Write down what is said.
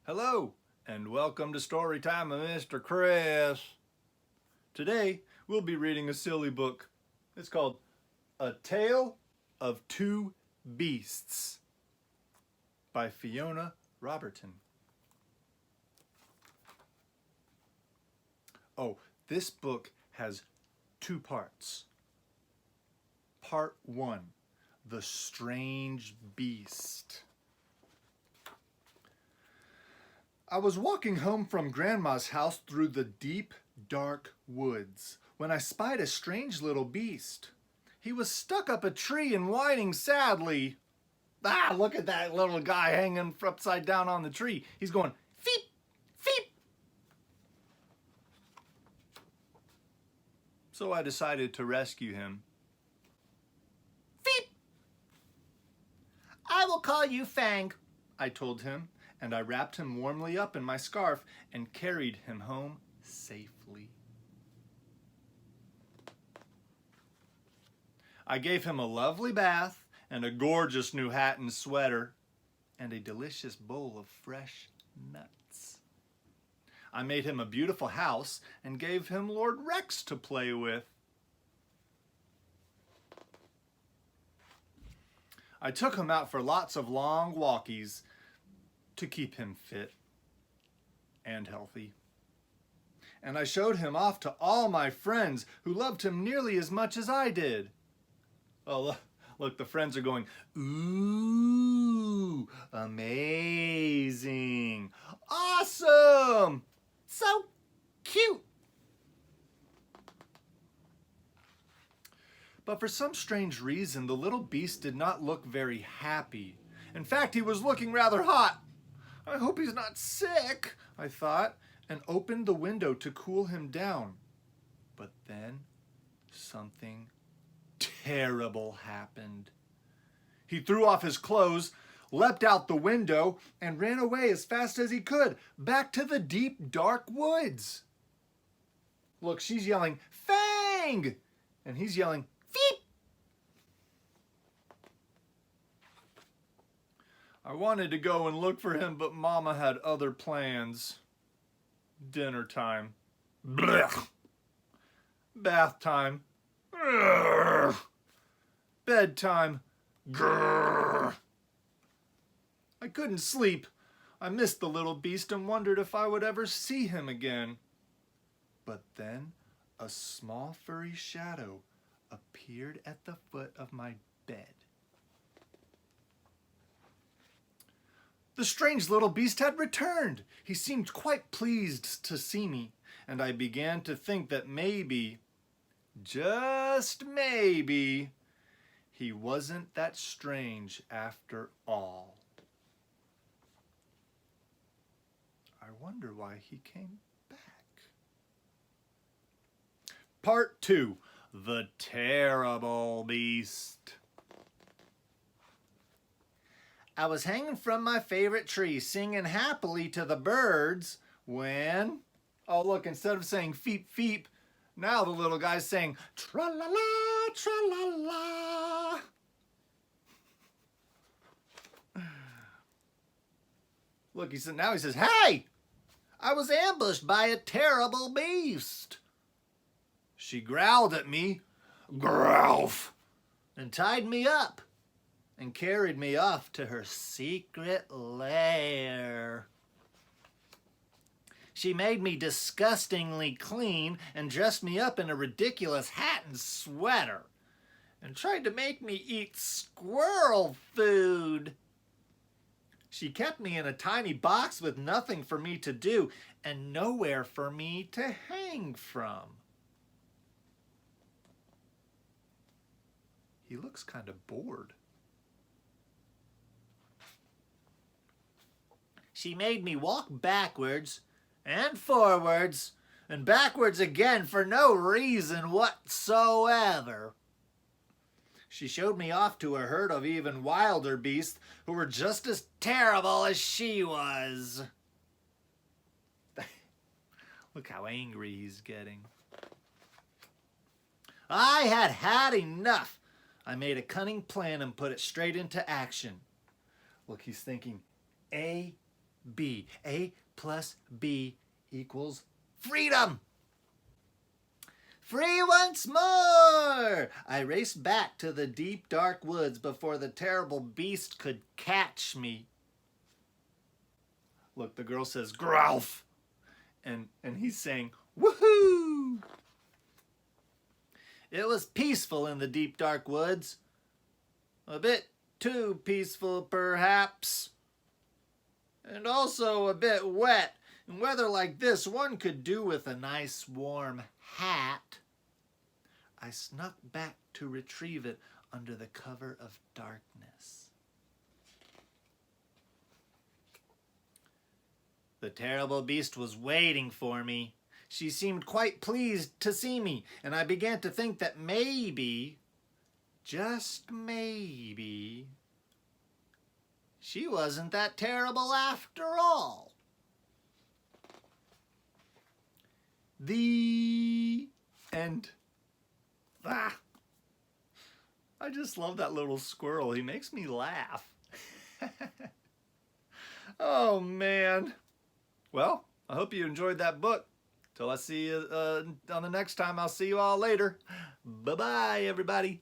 Hello, and welcome to Storytime with Mr. Chris. Today, we'll be reading a silly book. It's called A Tale of Two Beasts by Fiona Roberton. Oh, this book has two parts. Part 1, The Strange Beast. I was walking home from Grandma's house through the deep, dark woods when I spied a strange little beast. He was stuck up a tree and whining sadly. Ah, look at that little guy hanging upside down on the tree. He's going, feep, feep. So I decided to rescue him. Feep. I will call you Fang, I told him, and I wrapped him warmly up in my scarf and carried him home safely. I gave him a lovely bath and a gorgeous new hat and sweater and a delicious bowl of fresh nuts. I made him a beautiful house and gave him Lord Rex to play with. I took him out for lots of long walkies to keep him fit and healthy. And I showed him off to all my friends who loved him nearly as much as I did. Oh, look, the friends are going, ooh, amazing, awesome, so cute. But for some strange reason, the little beast did not look very happy. In fact, he was looking rather hot. I hope he's not sick, I thought, and opened the window to cool him down. But then something terrible happened. He threw off his clothes, leapt out the window, and ran away as fast as he could, back to the deep, dark woods. Look, she's yelling, Fang! And he's yelling, Feep! I wanted to go and look for him, but Mama had other plans. Dinner time. Blech. Bath time. Urgh. Bedtime. Grrr. I couldn't sleep. I missed the little beast and wondered if I would ever see him again. But then a small furry shadow appeared at the foot of my bed. The strange little beast had returned. He seemed quite pleased to see me, and I began to think that maybe, just maybe, he wasn't that strange after all. I wonder why he came back. Part 2, The Terrible Beast. I was hanging from my favorite tree, singing happily to the birds, when, oh look, instead of saying feep feep, now the little guy's saying tra-la-la, tra-la-la. Look, now he says, hey, I was ambushed by a terrible beast. She growled at me, growlf, and tied me up and carried me off to her secret lair. She made me disgustingly clean and dressed me up in a ridiculous hat and sweater and tried to make me eat squirrel food. She kept me in a tiny box with nothing for me to do and nowhere for me to hang from. He looks kind of bored. She made me walk backwards and forwards and backwards again for no reason whatsoever. She showed me off to a herd of even wilder beasts who were just as terrible as she was. Look how angry he's getting. I had had enough. I made a cunning plan and put it straight into action. Look, he's thinking A, B. A plus B equals freedom. Free once more! I raced back to the deep, dark woods before the terrible beast could catch me. Look, the girl says, "Growlf!" And he's saying, "Woohoo!" It was peaceful in the deep, dark woods. A bit too peaceful, perhaps. And also a bit wet. In weather like this, one could do with a nice warm hat. I snuck back to retrieve it under the cover of darkness. The terrible beast was waiting for me. She seemed quite pleased to see me, and I began to think that maybe, just maybe, she wasn't that terrible after all. The end. Ah, I just love that little squirrel. He makes me laugh. Oh, man. Well, I hope you enjoyed that book. Till I see you on the next time, I'll see you all later. Bye-bye, everybody.